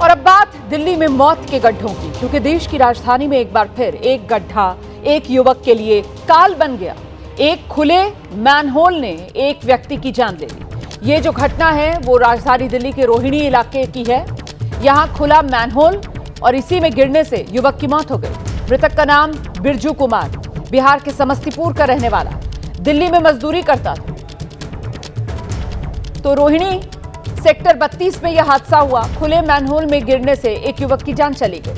और अब बात दिल्ली में मौत के गड्ढों की, क्योंकि देश की राजधानी में एक बार फिर एक गड्ढा एक युवक के लिए काल बन गया। एक खुले मैनहोल ने एक व्यक्ति की जान ले ली। ये जो घटना है वो राजधानी दिल्ली के रोहिणी इलाके की है। यहां खुला मैनहोल और इसी में गिरने से युवक की मौत हो गई। मृतक का नाम बिरजू कुमार, बिहार के समस्तीपुर का रहने वाला, दिल्ली में मजदूरी करता था। तो रोहिणी सेक्टर 32 में यह हादसा हुआ। खुले मैनहोल में गिरने से एक युवक की जान चली गई।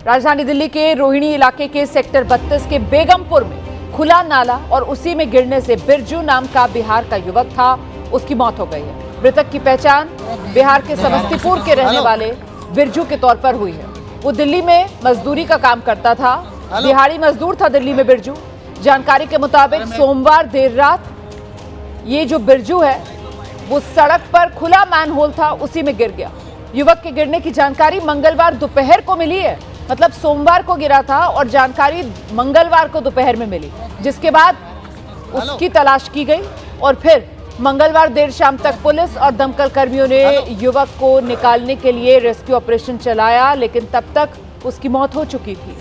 राजधानी दिल्ली के रोहिणी इलाके के सेक्टर 32 के बेगमपुर में खुला नाला और उसी में गिरने से बिरजू नाम का बिहार का युवक था, उसकी मौत हो गई है। मृतक की पहचान बिहार के समस्तीपुर के रहने वाले बिरजू के तौर पर हुई है। वो दिल्ली में मजदूरी का काम करता था, दिहाड़ी मजदूर था दिल्ली में बिरजू। जानकारी के मुताबिक सोमवार देर रात ये जो बिरजू है वो सड़क पर खुला मैनहोल था, उसी में गिर गया। युवक के गिरने की जानकारी मंगलवार दोपहर को मिली है, मतलब सोमवार को गिरा था और जानकारी मंगलवार को दोपहर में मिली, जिसके बाद उसकी तलाश की गई और फिर मंगलवार देर शाम तक पुलिस और दमकल कर्मियों ने युवक को निकालने के लिए रेस्क्यू ऑपरेशन चलाया, लेकिन तब तक उसकी मौत हो चुकी थी।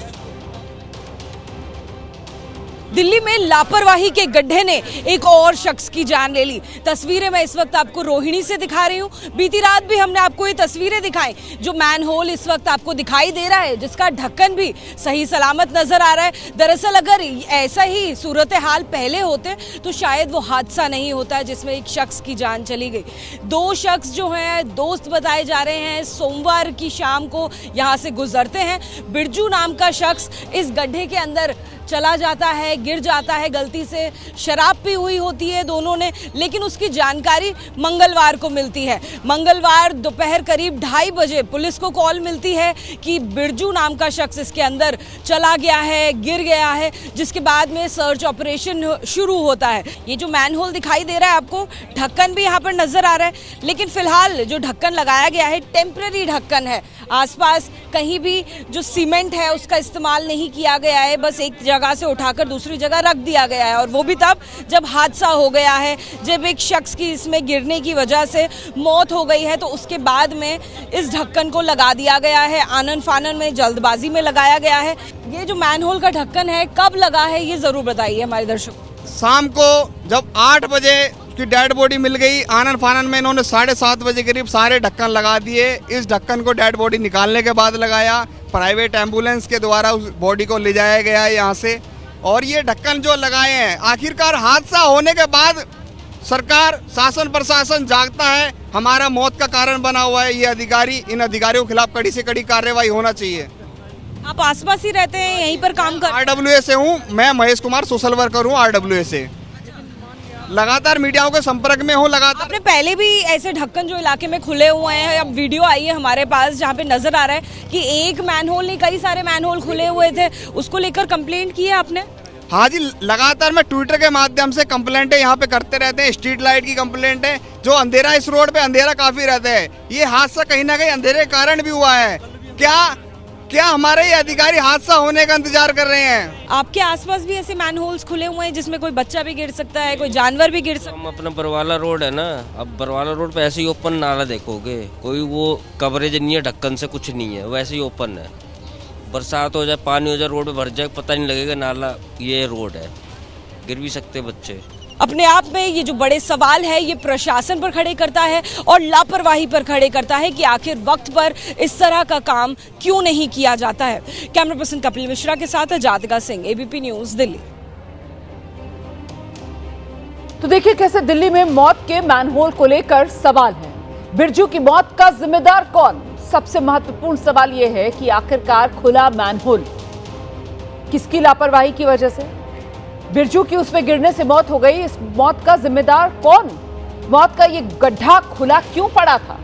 दिल्ली में लापरवाही के गड्ढे ने एक और शख्स की जान ले ली। तस्वीरें मैं इस वक्त आपको रोहिणी से दिखा रही हूँ। बीती रात भी हमने आपको ये तस्वीरें दिखाई। जो मैनहोल इस वक्त आपको दिखाई दे रहा है, जिसका ढक्कन भी सही सलामत नजर आ रहा है। दरअसल अगर ऐसा ही सूरत हाल पहले होते तो शायद वो हादसा नहीं होता है जिसमें एक शख्स की जान चली गई। दो शख्स जो हैं दोस्त बताए जा रहे हैं, सोमवार की शाम को यहाँ से गुजरते हैं। बिरजू नाम का शख्स इस गड्ढे के अंदर चला जाता है, गिर जाता है गलती से। शराब पी हुई होती है दोनों ने, लेकिन उसकी जानकारी मंगलवार को मिलती है। मंगलवार दोपहर करीब 2:30 बजे पुलिस को कॉल मिलती है कि बिरजू नाम का शख्स इसके अंदर चला गया है, गिर गया है, जिसके बाद में सर्च ऑपरेशन शुरू होता है। ये जो मैनहोल दिखाई दे रहा है आपको, ढक्कन भी यहाँ पर नजर आ रहा है, लेकिन फिलहाल जो ढक्कन लगाया गया है टेम्पररी ढक्कन है। आसपास कहीं भी जो सीमेंट है उसका इस्तेमाल नहीं किया गया है, बस एक जगह से उठाकर दूसरी जगह रख दिया गया है। और वो भी तब जब हादसा हो गया है, जब एक शख्स की इसमें गिरने की वजह से मौत हो गई है, तो उसके बाद में इस ढक्कन को लगा दिया गया है। आनन फानन में, जल्दबाजी में लगाया गया है। ये जो मैनहोल का ढक्कन है कब लगा है ये जरूर बताइए हमारे दर्शकों। शाम को जब 8 बजे की डेड बॉडी मिल गई, आनन फानन में इन्होंने 7:30 बजे करीब सारे ढक्कन लगा दिए। इस ढक्कन को डेड बॉडी निकालने के बाद लगाया, प्राइवेट एम्बुलेंस के द्वारा उस बॉडी को ले जाया गया है यहाँ से। और ये ढक्कन जो लगाए हैं, आखिरकार हादसा होने के बाद सरकार, शासन प्रशासन जागता है, हमारा मौत का कारण बना हुआ है ये अधिकारी। इन अधिकारियों के खिलाफ कड़ी से कड़ी कार्रवाई होना चाहिए। आप आसपास ही रहते हैं, यहीं पर काम कर? RWA से हूँ मैं, महेश कुमार, सोशल वर्कर हूँ RWA से। लगातार मीडियाओं के संपर्क में हूँ लगातार। आपने पहले भी ऐसे ढक्कन जो इलाके में खुले हुए हैं, अब वीडियो आई है हमारे पास जहाँ पे नजर आ रहा है कि एक मैनहोल नहीं कई सारे मैनहोल खुले हुए थे, उसको लेकर कंप्लेंट की है आपने? हाँ जी, लगातार मैं ट्विटर के माध्यम से कंप्लेंट है यहाँ पे करते रहते हैं। स्ट्रीट लाइट की कंप्लेंट है, जो अंधेरा, इस रोड पे अंधेरा काफी रहता है। ये हादसा कहीं ना कहीं अंधेरे के कारण भी हुआ है। क्या हमारे ये अधिकारी हादसा होने का इंतजार कर रहे हैं? आपके आसपास भी ऐसे मैनहोल्स खुले हुए हैं जिसमें कोई बच्चा भी गिर सकता है, कोई जानवर भी गिर सकता है? हम अपना बरवाला रोड है ना, अब बरवाला रोड पे ऐसे ही ओपन नाला देखोगे, कोई वो कवरेज नहीं है, ढक्कन से कुछ नहीं है, वैसे ही ओपन है। बरसात हो जाए, पानी हो जाए, रोड पे भर जाए, पता नहीं लगेगा नाला ये रोड है, गिर भी सकते बच्चे। अपने आप में ये जो बड़े सवाल है ये प्रशासन पर खड़े करता है और लापरवाही पर खड़े करता है कि आखिर वक्त पर इस तरह का काम क्यों नहीं किया जाता है। कैमरा पर्सन कपिल मिश्रा के साथ जातिका सिंह, ABP न्यूज़, दिल्ली। तो देखिए कैसे दिल्ली में मौत के मैनहोल को लेकर सवाल है। बिरजू की मौत का जिम्मेदार कौन? सबसे महत्वपूर्ण सवाल यह है कि आखिरकार खुला मैनहोल किसकी लापरवाही की वजह से बिरजू की उसमें गिरने से मौत हो गई। इस मौत का जिम्मेदार कौन? मौत का ये गड्ढा खुला क्यों पड़ा था?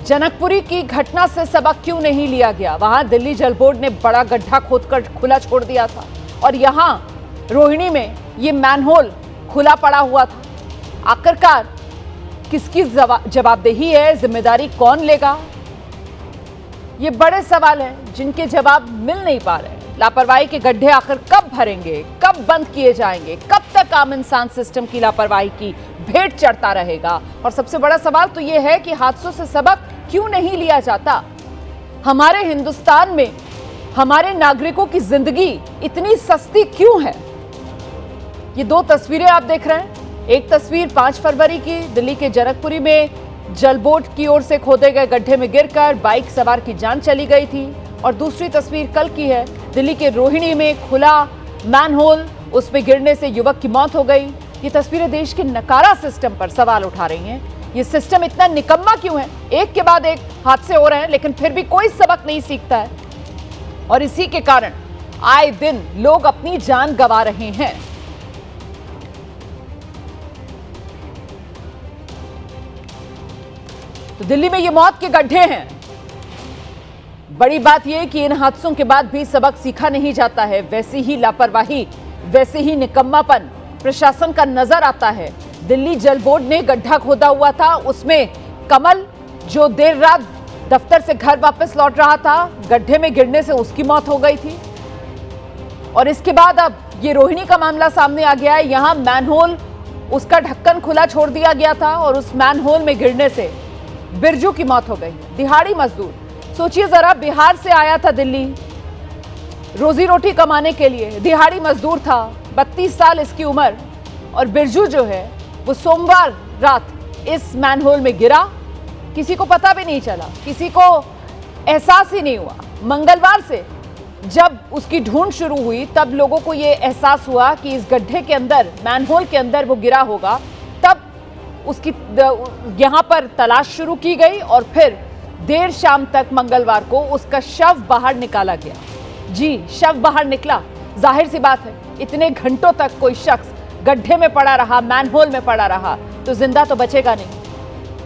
जनकपुरी की घटना से सबक क्यों नहीं लिया गया? वहां दिल्ली जल बोर्ड ने बड़ा गड्ढा खोदकर खुला छोड़ दिया था और यहां रोहिणी में ये मैनहोल खुला पड़ा हुआ था। आखिरकार किसकी जवाबदेही है? जिम्मेदारी कौन लेगा? ये बड़े सवाल हैं जिनके जवाब मिल नहीं पा रहे हैं। लापरवाही के गड्ढे आखिर कब भरेंगे, कब बंद किए जाएंगे, कब तक आम इंसान सिस्टम की लापरवाही की भेंट चढ़ता रहेगा। और सबसे बड़ा सवाल तो यह है कि हादसों से सबक क्यों नहीं लिया जाता। हमारे हिंदुस्तान में हमारे नागरिकों की जिंदगी इतनी सस्ती क्यों है। ये दो तस्वीरें आप देख रहे हैं। एक तस्वीर 5 फरवरी की, दिल्ली के जनकपुरी में जलबोट की ओर से खोदे गए गड्ढे में गिरकर बाइक सवार की जान चली गई थी। और दूसरी तस्वीर कल की है, दिल्ली के रोहिणी में खुला मैनहोल, उसमें गिरने से युवक की मौत हो गई। ये तस्वीरें देश के नकारा सिस्टम पर सवाल उठा रही हैं। ये सिस्टम इतना निकम्मा क्यों है, एक के बाद एक हादसे हो रहे हैं लेकिन फिर भी कोई सबक नहीं सीखता है। और इसी के कारण आए दिन लोग अपनी जान गंवा रहे हैं। तो दिल्ली में ये मौत के गड्ढे हैं। बड़ी बात यह कि इन हादसों के बाद भी सबक सीखा नहीं जाता है। वैसी ही लापरवाही, वैसे ही निकम्मापन प्रशासन का नजर आता है। दिल्ली जल बोर्ड ने गड्ढा खोदा हुआ था, उसमें कमल जो देर रात दफ्तर से घर वापस लौट रहा था, गड्ढे में गिरने से उसकी मौत हो गई थी। और इसके बाद अब ये रोहिणी का मामला सामने आ गया है। यहां मैनहोल, उसका ढक्कन खुला छोड़ दिया गया था और उस मैनहोल में गिरने से बिरजू की मौत हो गई। दिहाड़ी मजदूर, सोचिए जरा, बिहार से आया था दिल्ली रोजी रोटी कमाने के लिए, दिहाड़ी मजदूर था, 32 साल इसकी उम्र। और बिरजू जो है वो सोमवार रात इस मैनहोल में गिरा, किसी को पता भी नहीं चला, किसी को एहसास ही नहीं हुआ। मंगलवार से जब उसकी ढूंढ शुरू हुई तब लोगों को यह एहसास हुआ कि इस गड्ढे के अंदर, मैनहोल के अंदर वो गिरा होगा। तब उसकी यहां पर तलाश शुरू की गई और फिर देर शाम तक मंगलवार को उसका शव बाहर निकाला गया। जी, शव बाहर निकला। जाहिर सी बात है, इतने घंटों तक कोई शख्स गड्ढे में पड़ा रहा, मैनहोल में पड़ा रहा तो जिंदा तो बचेगा नहीं।